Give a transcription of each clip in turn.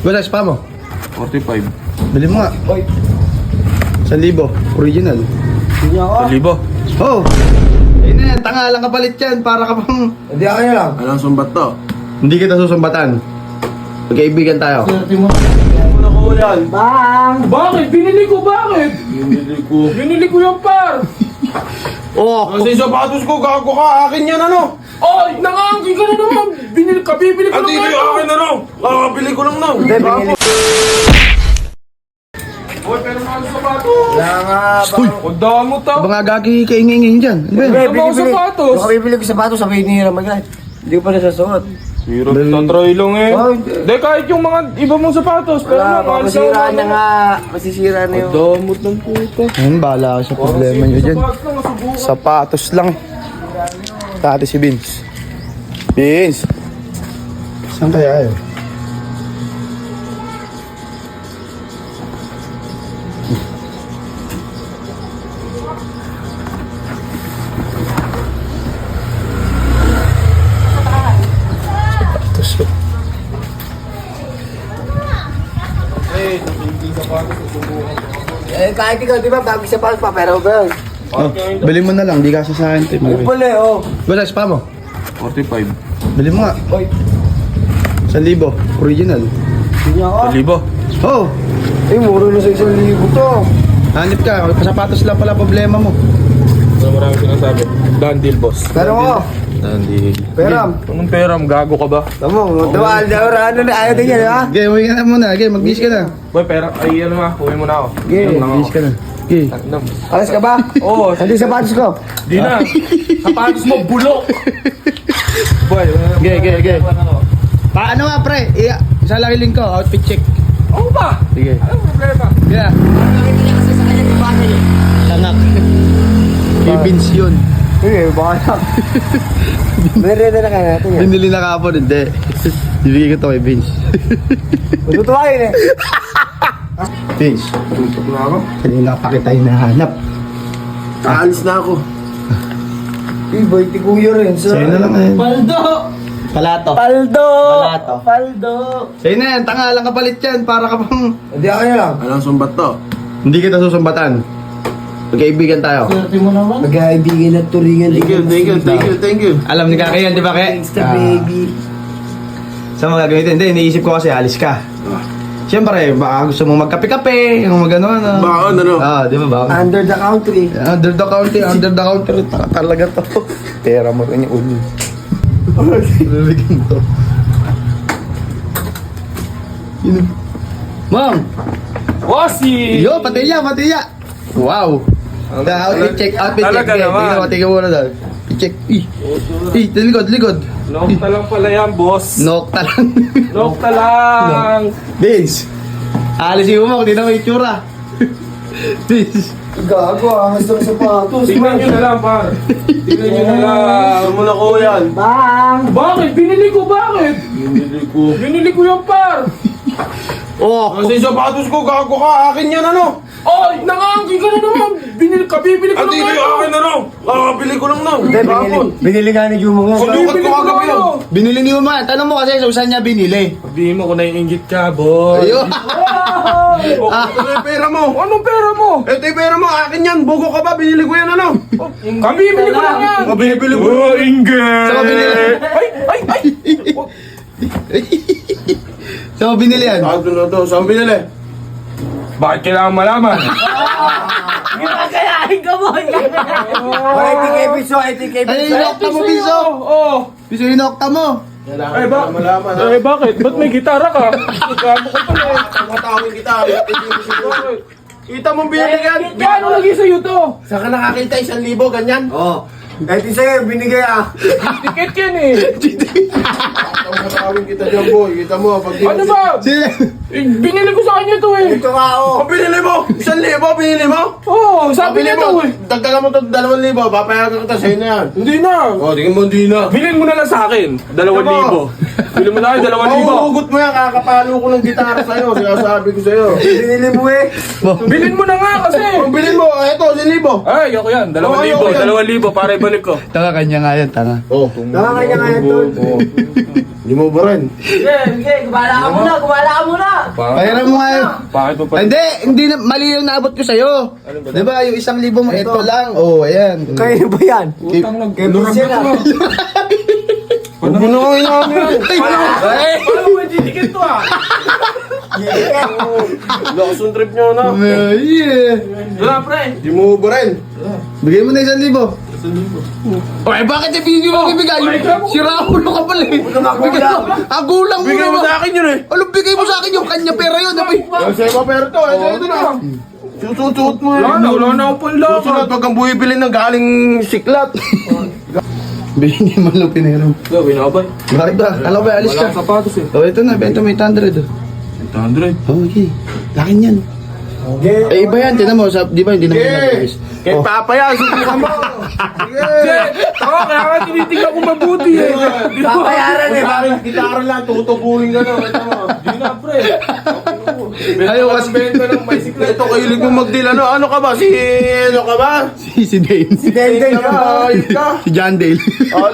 Wala, spa mo. 45. Bili mo nga. 1,000. Original. 1,000. Oh! Ayun na yan, tanga lang kapalit yan. Para ka pang... Hindi ako nyo lang. Anong sumbat to? Hindi kita susumbatan. Magkaibigan tayo. Ano ko yan? Bang! Bakit? Binili ko, bakit? Binili ko. Binili ko yung par! Oh! Kasi sapatos ko, gago ka. Akin yan ano? Ay, nangangkin ka na naman! Kabibili ko Ati, lang akin ano? Kakabili ko lang na. Hindi, binili. Uy, pero mga sapatos! Wala nga, bang. Ang damo to! Mga gagi kaingingin dyan. Ano ba yan? Ano ba ang sapatos? Yung kabibili ko sapatos, sabihin niya naman guys. Hindi ko pa nasasuot. Hirap tatry lang eh. Oh, hindi. Di, kahit yung mga iba mong sapatos. Pero Wala, mahal sa masisira na nga. Masisira na yung... Damot ng puta. Ayun, bahala ka sa problema nyo dyan. Sapatos lang, masubukan. Sapatos lang. Dati si Vince. Vince! Saan kaya yun? Sapatos yun. Eh, kahit ikaw, di ba, bago sapatos pa, pero ba yun? Oh, bili mo na lang, di kasi sa akin. Ano pala eh, oh. Wala, spa mo. 45. Bili mo nga. Oy, 1,000. Original. hindi ako. 1,000. Oh! Eh, muro na sa 1,000 to. Hanip ka. Sapatos lang pala problema mo. Ano marami sinasabi? Dandil, boss. Pero ako, Nandil. peram. Anong peram? Gago ka ba? Tamo, dawal, ano na, ayaw din yan, di ba? Okay, uwi ka na muna. Okay, mag-bis ka na. Boy, pera. Ay, ano nga. Uwi mo na ako. Okay, Inom lang ako. Bis ka na. Okay. Inom. Alas ka ba? Oo. Hindi sapatos ko. Di na. Sapatos mo, bulok. Boy, Okay, okay, okay. Paano nga, pre? Isa lang yung link ko. Outfit check. Oo ba? Sige. Anong problema? Yeah. Tanak. Kay Vince yun. Sige, baka na. Meron na kaya natin yan. Binili na kapon, hindi. Bibigay ko to kay Vince. Matutuwain eh. Vince, Tutok na ako. kanina pa kita hinahanap. Kaalis na ako. Eh, boy, ti kuya rin. Sa'yo na lang eh. Paldo! Palato. Paldo! Palato. Paldo! Sa'yo na yan, tanga lang kapalit yan. Para ka pang... Hindi ako nyo lang. Anong sumbat to? Hindi kita susumbatan. Magkaibigan tayo. Magkaibigan at turingan. Thank you. Alam ni Kaki yan, di ba, Ke? Thanks, baby. Saan mo gagamitin? Hindi, iniisip ko kasi alis ka. Siyempre, baka gusto mong magkape-kape, yung magano ano. Baon, ano? Ah, di ba baon? Under the country. Under the counter, talaga to. Pera mo rin yung ulo. Lalagyan to. Yun. Ma'am! Wasi! Yo, patiya! Wow! Outfit check. Talaga naman. Tingnan mo na doon. Check. Likod. Nokta lang pala yan, boss. Nokta lang. Nokta lang. Vince! Alisin mo kung di na may itsura. Vince! Gago, angas ng sapatos. Tingnan nyo na lang, par. Tingnan nyo na lang. Ano mo na ko yan? Bang! Bakit? Binili ko, bakit? Binili ko. Binili ko yung par. Oh! Kasi sapatos ko, gago ka. Akin yan ano? Ay, nangangkin ka na naman! Kabibili ko Ati, lang akin ano? Kakabili ko lang na. Hindi, binili nga ni Jumo nga. Sulukot ko kagabi yun. Binili niyo man. Tanong mo kasi saan niya binili. Sabihin mo kung naiingit ka, boy. Ayun! Ito yung pera mo. Anong pera mo? Ito yung pera mo. Akin yan. Bugo ka ba? Binili ko yan ano? Kabibili ko lang yan! Kabibili ko. Oh, ingit! Saan mo binili? Ay! Saan mo binili yan? Ito na to. Saan binili? Bakit kailangan malaman? Ginagayahin ka mo! ATK Ay, inokta mo, Biso! Oo. Biso, inokta mo! Eh, ba? Malaman ha. Eh, bakit? Ba't may gitara ka? Gamo ka pala eh. Matawin kita. Kita mong binili yan. Paano lagi sa'yo to? Saan ka nakakita? 1,000 ganyan? Oo. Kahit sa'yo, binigay ah. Ticket yan eh. Matawin kita dyan, boy. Kita mo. Pag Ano ba? Sino? Eh, binili ko sa kanya to eh. Ito nga oh. Ang binili mo? 1,000 binili mo? Oo, sabi niya to eh. Dagdagan mo to 2,000. Papayagan kita sa'yo na yan. Hindi na. O, tingin mo hindi na. Bilhin mo na lang sa akin. 2,000. Bilhin mo na akin, 2,000. Mahuhugot mo yan. Kakapalo ko ng gitara sa'yo. Sinasabi ko sa'yo. Binili mo eh. Bilhin mo na nga kasi. Ang bilhin mo, eto, 1,000. Ay, ako yan. 2,000. Oo, ayoko yan. 2,000 para iba balik ko. Tanga kanya nga yan, tanga. Oh. Nakakanya nga yan, tol. Hindi mo ba rin? Sige, gumala ka muna. Pahiram mo nga yun. Bakit mo pa? Hindi na, mali yung naabot ko sa'yo. Di ba, yung 1,000 mo, ito lang. Oh, ayan. Kaya ba yan? Utang lang. Kaya Vincent ah. Huwag mo na kayo namin. Paano mo didikit to ah? Lakas yung trip nyo na. Yeah. Wala pre. Hindi mo ba rin? Bigay mo na 1,000. Okay, bakit hindi mo bibigay? Sira ulo ka pala eh. Agulang mo Bigay mo naman. sa akin yun eh. Ano bigay mo sa akin yung kanya pera yun? Sa'yo pa pero to. Ito na. Susuot mo. Wala na akong panlakad. Susunod, wag kang bumibili ng galing siklat. Bigay mo lang pinahiram. Gawin ako ba? Bakit ba? Alam ba, alis Wala ka. akong sapatos eh. Oh, ito na, benta mo 800. 800. Oh, okay. Lakin yan. Eh, iba yan. Tinan mo, di ba hindi naman nag-release? Kay Papa yan. Susukan mo. Ako, kaya nga tinitignan ko mabuti eh. Papayaran eh. Bakit gitara lang, tutubuhin ka na. Ito mo. Di na pre. Ayaw kasi. Benta ng bicycle. Ito, kahilig mo mag-deal. Ano ka ba? Ano ka ba? Si Dane. Si Denden ka. Ayun ka. Si John Dale.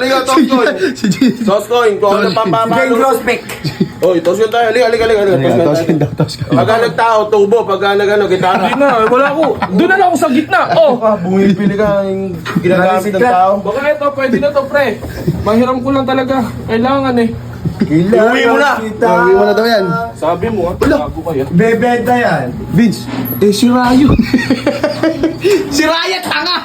Liga, Toscoin. Si John. Toscoin, kung ano Denden papapalo. Prospect. Oy, Toscoin tayo. Liga. Toskin daw, Toskin. Pagka nagtao, tubo. Pagka nagano, gitara. Di na, wala ako. Doon na lang ako sa gitna. Oh. Bumibili ka yung ginagamit ng tao. Baka ito, pwede na to pre. Mahiram ko lang talaga. Kailangan eh. Uwi mo na. Uwi mo na daw yan. Sabi mo, bago kaya. Bebenta yan. Vince, si Ryan. Si Ryan, tanga!